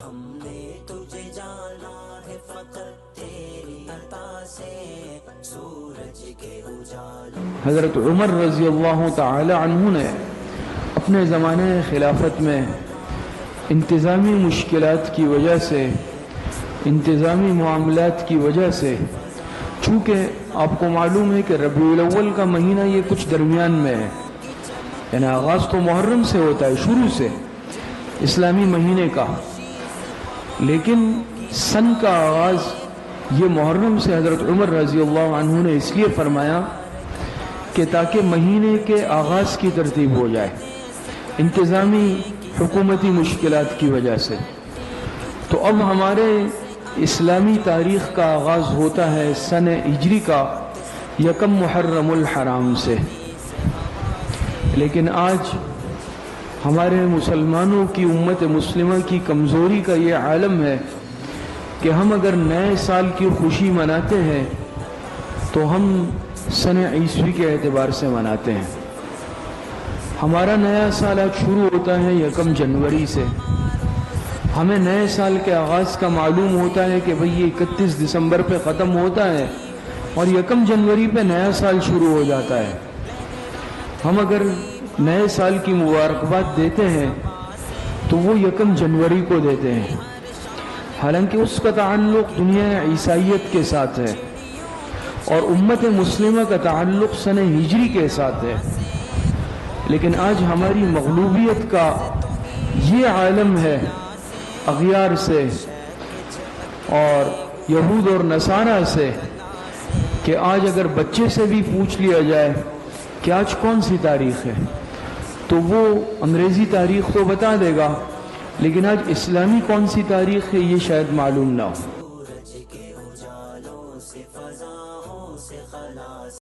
ہم نے تجھے جانا ہے فقط تیری عطا سے سورج کے اجالوں. حضرت عمر رضی اللہ تعالی عنہ نے اپنے زمانے خلافت میں انتظامی مشکلات کی وجہ سے، انتظامی معاملات کی وجہ سے، چونکہ آپ کو معلوم ہے کہ ربیع الاول کا مہینہ یہ کچھ درمیان میں ہے، یعنی آغاز تو محرم سے ہوتا ہے، شروع سے اسلامی مہینے کا، لیکن سن کا آغاز یہ محرم سے حضرت عمر رضی اللہ عنہ نے اس لیے فرمایا کہ تاکہ مہینے کے آغاز کی ترتیب ہو جائے انتظامی حکومتی مشکلات کی وجہ سے. تو اب ہمارے اسلامی تاریخ کا آغاز ہوتا ہے سن ہجری کا 1 محرم الحرام سے، لیکن آج ہمارے مسلمانوں کی، امت مسلمہ کی کمزوری کا یہ عالم ہے کہ ہم اگر نئے سال کی خوشی مناتے ہیں تو ہم سن عیسوی کے اعتبار سے مناتے ہیں. ہمارا نیا سال آج شروع ہوتا ہے 1 جنوری سے. ہمیں نئے سال کے آغاز کا معلوم ہوتا ہے کہ بھئی یہ 31 دسمبر پہ ختم ہوتا ہے اور 1 جنوری پہ نیا سال شروع ہو جاتا ہے. ہم اگر نئے سال کی مبارکباد دیتے ہیں تو وہ 1 جنوری کو دیتے ہیں، حالانکہ اس کا تعلق دنیا عیسائیت کے ساتھ ہے اور امت مسلمہ کا تعلق سن ہجری کے ساتھ ہے. لیکن آج ہماری مغلوبیت کا یہ عالم ہے اغیار سے اور یہود اور نصارہ سے کہ آج اگر بچے سے بھی پوچھ لیا جائے کہ آج کون سی تاریخ ہے تو وہ انگریزی تاریخ تو بتا دے گا، لیکن آج اسلامی کون سی تاریخ ہے یہ شاید معلوم نہ ہو. سورج کے اجالوں سے فضاؤں سے خلاص